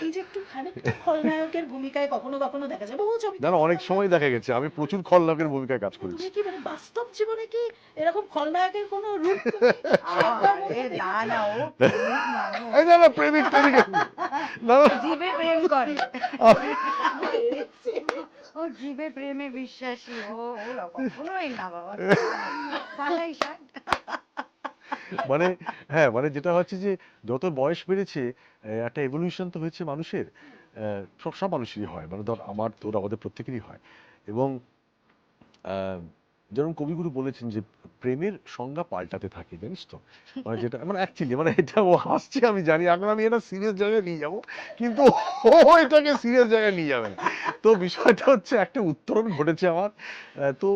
এই যে একটু খানিকটা খলনায়কের ভূমিকায় কখনো কখনো দেখা যায়, বহু ছবিতে না না, অনেক সময় দেখা গেছে আমি প্রচুর খলনায়কের ভূমিকায় কাজ করেছি। তুমি কি মানে বাস্তব জীবনে কি এরকম খলনায়কের কোনো রূপ তুমি একবার আরে মধ্যে না দেখেছো? না, ও প্রেমিক মানুষ, এই না না, প্রেমিক প্রেমিক না না, জীবে প্রেম করে, পেরেছে। ও জীবে প্রেমে বিশ্বাসী, ও ও কখনোই না বাবা, ফাটাই ষাট। মানে হ্যাঁ, মানে যেটা হচ্ছে যে যত বয়স বেড়েছে একটা এভলিউশন তো হয়েছে মানুষের। সব সব মানুষেরই হয়, মানে ধর আমার তোর আমাদের প্রত্যেকেরই হয়। এবং আহ, যেমন কবিগুরু বলেছেন যে প্রেমের সংজ্ঞা পাল্টাতে থাকে, জানিস তো। মানে যেটা মানে অ্যাকচুয়ালি মানে এটা ও হাসছে আমি জানি, এখন আমি এটা সিরিয়াস জায়গায় নিয়ে যাবো, কিন্তু ও এটাকে সিরিয়াস জায়গায় নিয়ে যাবে না। তো বিষয়টা হচ্ছে একটা উত্তরণ ঘটেছে আমার। তো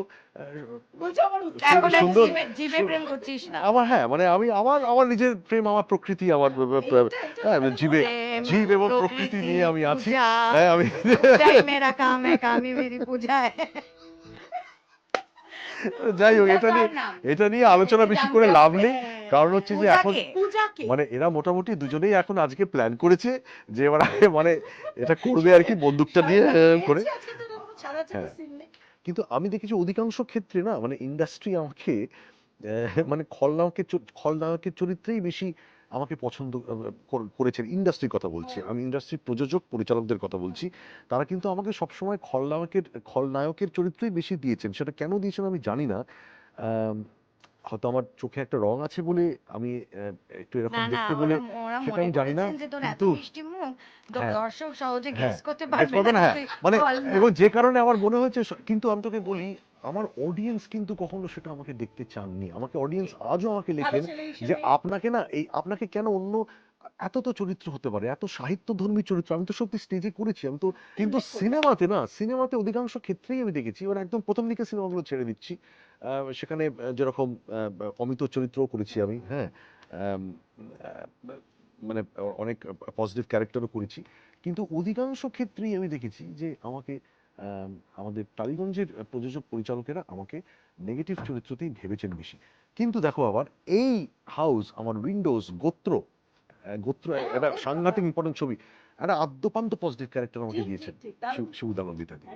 বলছো আমার উত্তর এখন আর সুন্দর জীবে প্রেম করছিস না। আমার, হ্যাঁ মানে আমি আমার আমার নিজের প্রেম, আমার প্রকৃতি, আমার এটা হ্যাঁ, তাহলে জীবে প্রেম জীব এবং প্রকৃতি প্রকৃতি নিয়ে আমি আছি। পূজা, হ্যাঁ আমি পূজাই মেরা কাম है কামি মেরি পূজা है। যাই হোক, পূজা এটা নিয়ে কার নাম? আলোচনা এটা বেশি জানতে করে লাভ হবে। নেই। কারণ হচ্ছে যে পূজা এখন কে? পূজাকে মানে এরা মোটামুটি দুজনেই এখন আজকে প্ল্যান করেছে যে এবার মানে এটা করবে আর কি, বন্দুকটা দিয়ে করে। পেয়েছি আজকে, তো এটা কোনো ছাড়াছাড়ি হ্যাঁ, সিন নেই। কিন্তু আমি দেখেছি অধিকাংশ ক্ষেত্রে না, মানে ইন্ডাস্ট্রি আমাকে মানে খলনায়কের চরিত্রেই বেশি আমাকে পছন্দ করেছেন। ইন্ডাস্ট্রির কথা বলছি আমি, ইন্ডাস্ট্রির প্রযোজক পরিচালকদের কথা বলছি। তারা কিন্তু আমাকে সবসময় খলনায়কের চরিত্রই বেশি দিয়েছেন। সেটা কেন দিয়েছেন আমি জানি না। আম, হয়তো আমার চোখে একটা রং আছে বলে, আমি একটু না এরকম না, দেখতে বলে, ওরা ওরা সেটা মনে আমি জানি না। করেছেন যে তোর এত কিন্তু মিষ্টি মুখ, হ্যাঁ, দর্শক সহজে হ্যাঁ, গেস করতে গেস পারবে করবে না না, যে হ্যাঁ তুই মানে, খলনা। এবং যে কারণে আমার মনে হয়েছে কিন্তু আমি তোকে বলি, আমার অডিয়েন্স কিন্তু কখনো সেটা আমাকে দেখতে চাননি। আমাকে অডিয়েন্স আজও আমাকে ভালো লেখেন ছেলে যে হিসেবে আপনাকে না, এই আপনাকে কেন অন্য এত তো চরিত্র হতে পারে, এত সাহিত্যধর্মী চরিত্র আমি তো সত্যি স্টেজে করেছি আমি তো, কিন্তু সিনেমাতে অধিকাংশ ক্ষেত্রেই আমি দেখেছি, এবার একদম প্রথম দিকে সিনেমাগুলো ছেড়ে দিচ্ছি, সেখানে যেরকম অমিত চরিত্রও করেছি আমি, হ্যাঁ, আম, আহ, মানে অনেক পজিটিভ ক্যারেক্টারও করেছি। কিন্তু অধিকাংশ ক্ষেত্রেই আমি দেখেছি যে আমাকে আমাদের টালিগঞ্জের প্রযোজক পরিচালকেরা আমাকে নেগেটিভ চরিত্রতেই ভেবেছেন বেশি। কিন্তু দেখো আবার এই হাউস, আমার উইন্ডোজ, গোত্র একটা সাংঘাতিক ইম্পর্টেন্ট ছবি, একটা আদ্যপান্ত পজিটিভ ক্যারেক্টার আমাকে ঠিক ঠিক দিয়েছেন ঠিক দারুণ। শিবুদানন্দিতা দিয়ে।